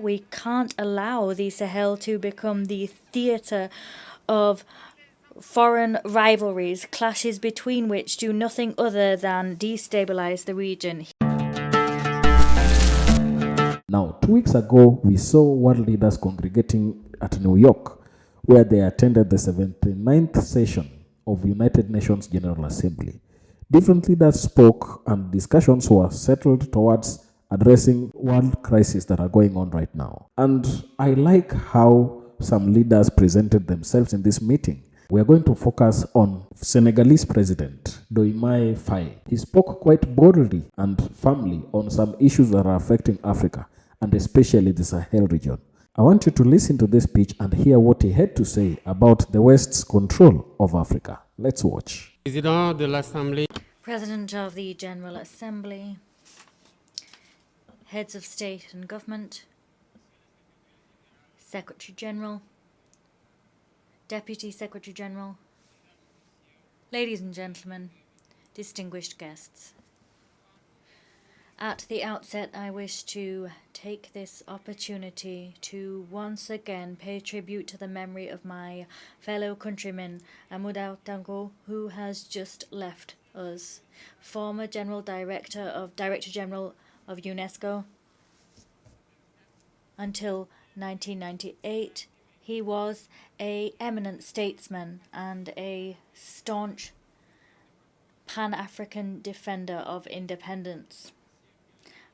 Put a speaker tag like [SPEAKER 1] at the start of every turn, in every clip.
[SPEAKER 1] We can't allow the Sahel to become the theatre of foreign rivalries, clashes between which do nothing other than destabilize the region.
[SPEAKER 2] Now, 2 weeks ago, we saw world leaders congregating at New York, where they attended the 79th session of United Nations General Assembly. Different leaders spoke, and discussions were settled towards addressing world crises that are going on right now. And I like how some leaders presented themselves in this meeting. We are going to focus on Senegalese President Doimaye Faye. He spoke quite boldly and firmly on some issues that are affecting Africa, and especially the Sahel region. I want you to listen to this speech and hear what he had to say about the West's control of Africa. Let's watch.
[SPEAKER 1] President of the General Assembly, heads of state and government, Secretary General, Deputy Secretary General, ladies and gentlemen, distinguished guests. At the outset, I wish to take this opportunity to once again pay tribute to the memory of my fellow countryman, Amadou Tango, who has just left us. Former Director General of UNESCO. Until 1998, he was an eminent statesman and a staunch Pan-African defender of independence.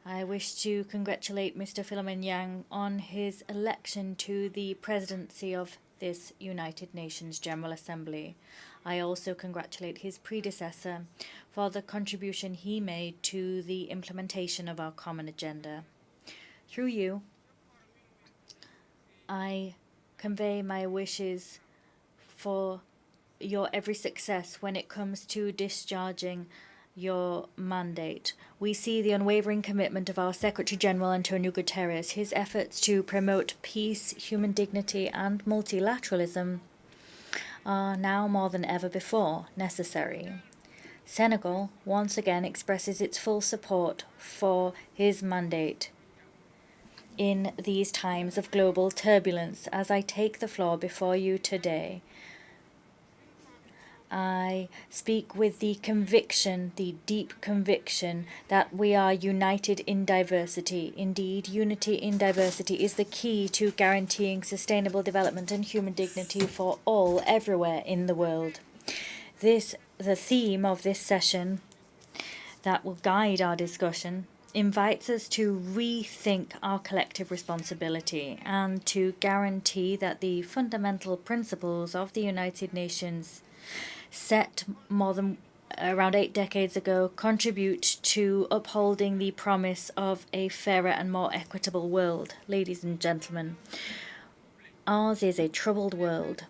[SPEAKER 1] I wish to congratulate Mr. Philemon Yang on his election to the presidency of this United Nations General Assembly. I also congratulate his predecessor for the contribution he made to the implementation of our common agenda. Through you, I convey my wishes for your every success when it comes to discharging your mandate. We see the unwavering commitment of our Secretary General Antonio Guterres. His efforts to promote peace, human dignity, and multilateralism are now more than ever before necessary. Senegal once again expresses its full support for his mandate in these times of global turbulence. As I take the floor before you today, I speak with the conviction, the deep conviction, that we are united in diversity. Indeed, unity in diversity is the key to guaranteeing sustainable development and human dignity for all, everywhere in the world. The theme of this session that will guide our discussion invites us to rethink our collective responsibility and to guarantee that the fundamental principles of the United Nations set more than around 8 decades ago contribute to upholding the promise of a fairer and more equitable world. Ladies and gentlemen, ours is a troubled world,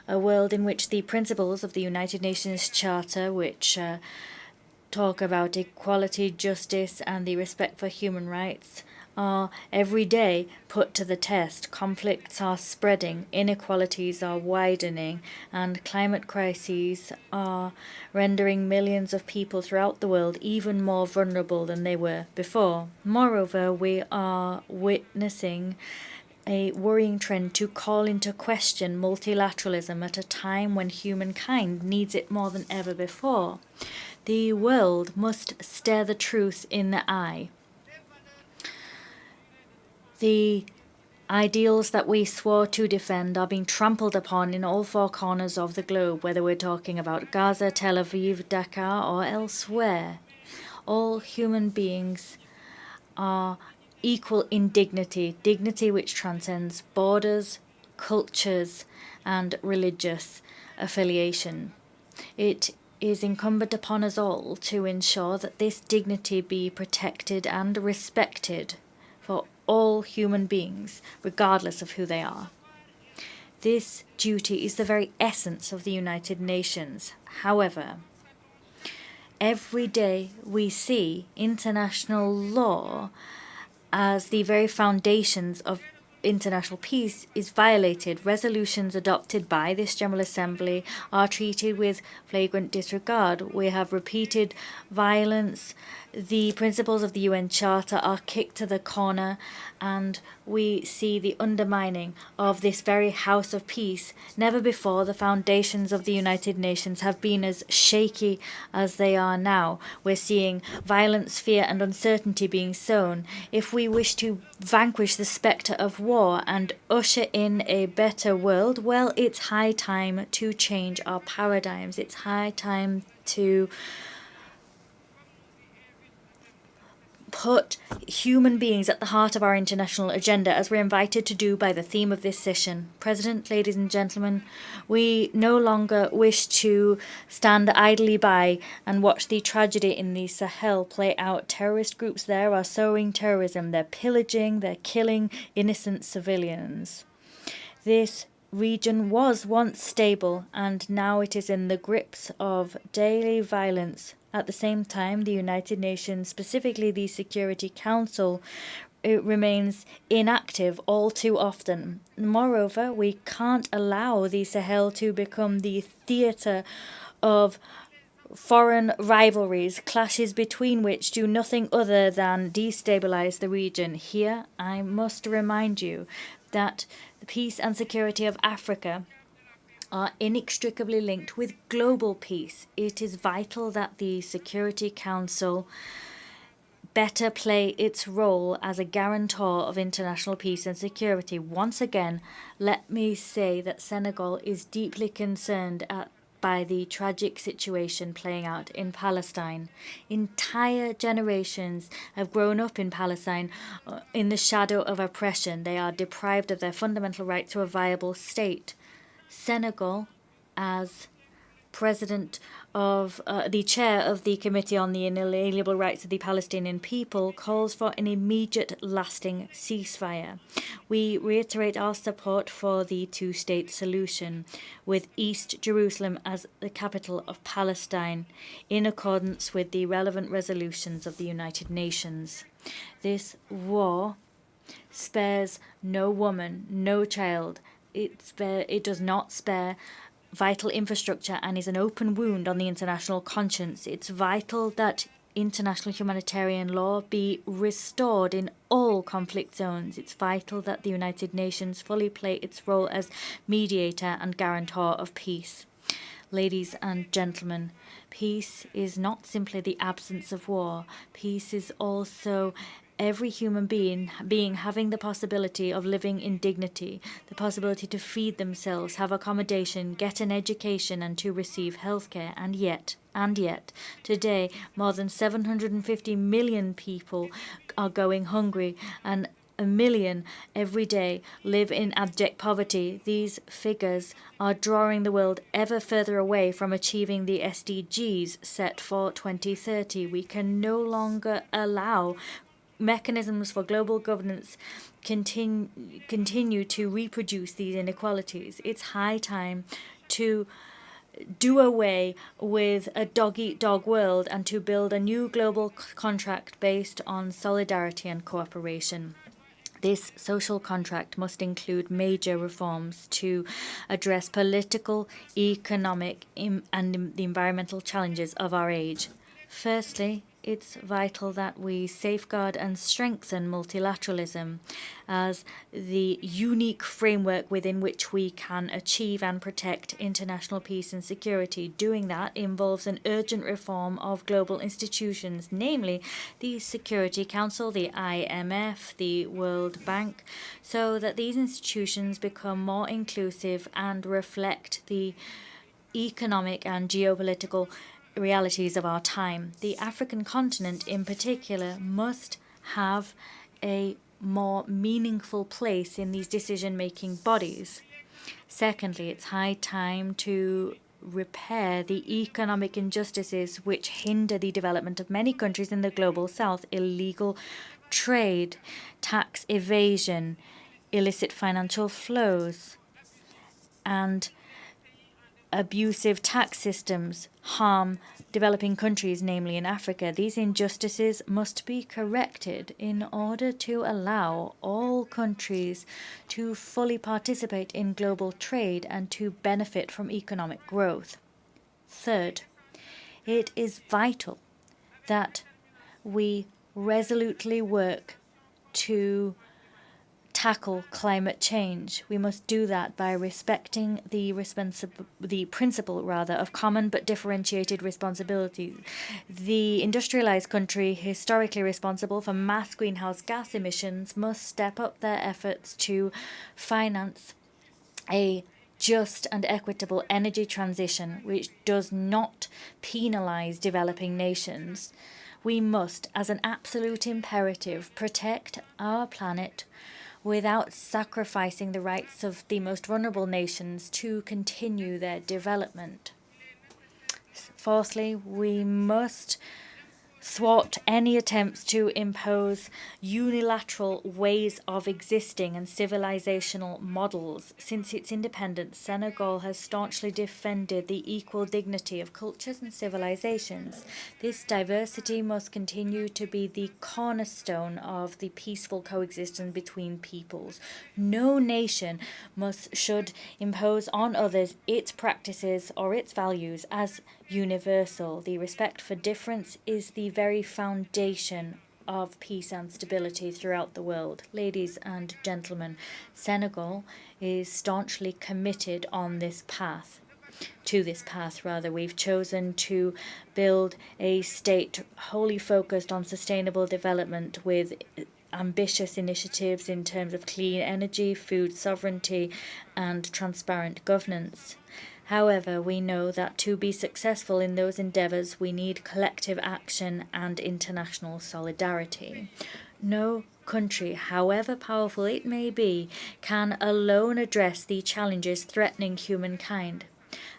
[SPEAKER 1] a world in which the principles of the United Nations Charter, which talk about equality, justice, and the respect for human rights, are every day put to the test. Conflicts are spreading, inequalities are widening, and climate crises are rendering millions of people throughout the world even more vulnerable than they were before. Moreover, we are witnessing a worrying trend to call into question multilateralism at a time when humankind needs it more than ever before. The world must stare the truth in the eye. The ideals that we swore to defend are being trampled upon in all 4 corners of the globe, whether we're talking about Gaza, Tel Aviv, Dakar, or elsewhere. All human beings are equal in dignity, dignity which transcends borders, cultures, and religious affiliation. It is incumbent upon us all to ensure that this dignity be protected and respected for all human beings, regardless of who they are. This duty is the very essence of the United Nations. However, every day we see international law as the very foundations of international peace is violated. Resolutions adopted by this General Assembly are treated with flagrant disregard. We have repeated violence, the principles of the UN Charter are kicked to the corner, and we see the undermining of this very house of peace. Never before the foundations of the United Nations have been as shaky as they are now. We're seeing violence, fear, and uncertainty being sown. If we wish to vanquish the spectre of war and usher in a better world, well, it's high time to change our paradigms. It's high time to put human beings at the heart of our international agenda, as we're invited to do by the theme of this session. President, ladies and gentlemen, we no longer wish to stand idly by and watch the tragedy in the Sahel play out. Terrorist groups there are sowing terrorism. They're pillaging, they're killing innocent civilians. This region was once stable, and now it is in the grips of daily violence. At the same time, the United Nations, specifically the Security Council, it remains inactive all too often. Moreover, we can't allow the Sahel to become the theatre of foreign rivalries, clashes between which do nothing other than destabilize the region. Here, I must remind you that the peace and security of Africa are inextricably linked with global peace. It is vital that the Security Council better play its role as a guarantor of international peace and security. Once again, let me say that Senegal is deeply concerned by the tragic situation playing out in Palestine. Entire generations have grown up in Palestine in the shadow of oppression. They are deprived of their fundamental right to a viable state. Senegal, as president of the chair of the Committee on the Inalienable Rights of the Palestinian People, calls for an immediate, lasting ceasefire. We reiterate our support for the two-state solution, with East Jerusalem as the capital of Palestine, in accordance with the relevant resolutions of the United Nations. This war spares no woman, no child. It does not spare vital infrastructure and is an open wound on the international conscience. It's vital that international humanitarian law be restored in all conflict zones. It's vital that the United Nations fully play its role as mediator and guarantor of peace. Ladies and gentlemen, peace is not simply the absence of war. Peace is also every human being having the possibility of living in dignity, the possibility to feed themselves, have accommodation, get an education, and to receive healthcare. And yet, today, more than 750 million people are going hungry, and 1 million every day live in abject poverty. These figures are drawing the world ever further away from achieving the SDGs set for 2030. We can no longer allow mechanisms for global governance continue to reproduce these inequalities. It's high time to do away with a dog-eat-dog world and to build a new global contract based on solidarity and cooperation. This social contract must include major reforms to address political, economic, and the environmental challenges of our age. Firstly, it's vital that we safeguard and strengthen multilateralism as the unique framework within which we can achieve and protect international peace and security. Doing that involves an urgent reform of global institutions, namely the Security Council, the IMF, the World Bank, so that these institutions become more inclusive and reflect the economic and geopolitical realities of our time. The African continent in particular must have a more meaningful place in these decision-making bodies. Secondly, it's high time to repair the economic injustices which hinder the development of many countries in the global south: illegal trade, tax evasion, illicit financial flows, and abusive tax systems harm developing countries, namely in Africa. These injustices must be corrected in order to allow all countries to fully participate in global trade and to benefit from economic growth. Third, it is vital that we resolutely work to tackle climate change. We must do that by respecting the principle of common but differentiated responsibility. The industrialized country historically responsible for mass greenhouse gas emissions must step up their efforts to finance a just and equitable energy transition which does not penalize developing nations. We must, as an absolute imperative, protect our planet without sacrificing the rights of the most vulnerable nations to continue their development. Fourthly, we must thwart any attempts to impose unilateral ways of existing and civilizational models. Since its independence, Senegal has staunchly defended the equal dignity of cultures and civilizations. This diversity must continue to be the cornerstone of the peaceful coexistence between peoples. No nation should impose on others its practices or its values as universal. The respect for difference is the very foundation of peace and stability throughout the world. Ladies and gentlemen, Senegal is staunchly committed on this path. We've chosen to build a state wholly focused on sustainable development with ambitious initiatives in terms of clean energy, food sovereignty, and transparent governance. However, we know that to be successful in those endeavours, we need collective action and international solidarity. No country, however powerful it may be, can alone address the challenges threatening humankind.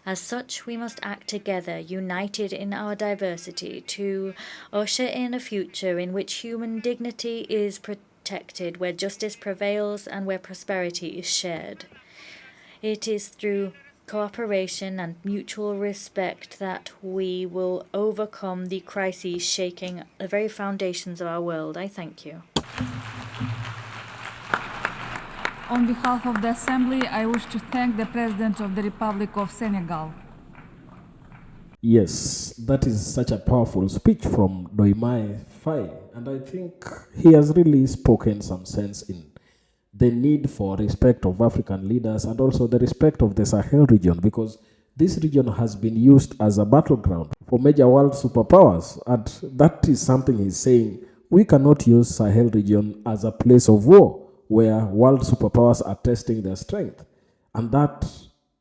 [SPEAKER 1] As such, we must act together, united in our diversity, to usher in a future in which human dignity is protected, where justice prevails, and where prosperity is shared. It is through cooperation and mutual respect that we will overcome the crises shaking the very foundations of our world. I thank you.
[SPEAKER 3] On behalf of the Assembly, I wish to thank the President of the Republic of Senegal.
[SPEAKER 2] Yes, that is such a powerful speech from Doimaye Faye, and I think he has really spoken some sense in the need for respect of African leaders and also the respect of the Sahel region, because this region has been used as a battleground for major world superpowers, and that is something he's saying. We cannot use Sahel region as a place of war where world superpowers are testing their strength, and that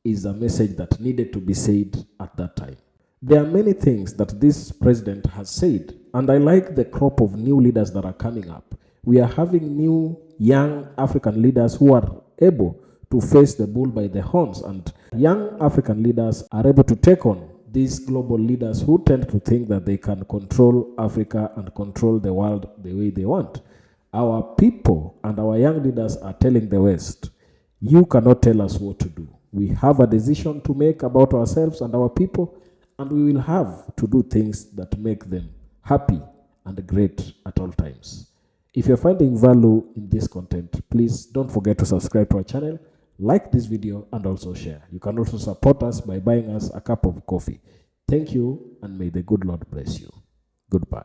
[SPEAKER 2] is a message that needed to be said at that time. There are many things that this president has said, and I like the crop of new leaders that are coming up. We are having new young African leaders who are able to face the bull by the horns, and young African leaders are able to take on these global leaders who tend to think that they can control Africa and control the world the way they want. Our people and our young leaders are telling the West, you cannot tell us what to do. We have a decision to make about ourselves and our people, and we will have to do things that make them happy and great at all times. If you're finding value in this content, please don't forget to subscribe to our channel, like this video, and also share. You can also support us by buying us a cup of coffee. Thank you, and may the good Lord bless you. Goodbye.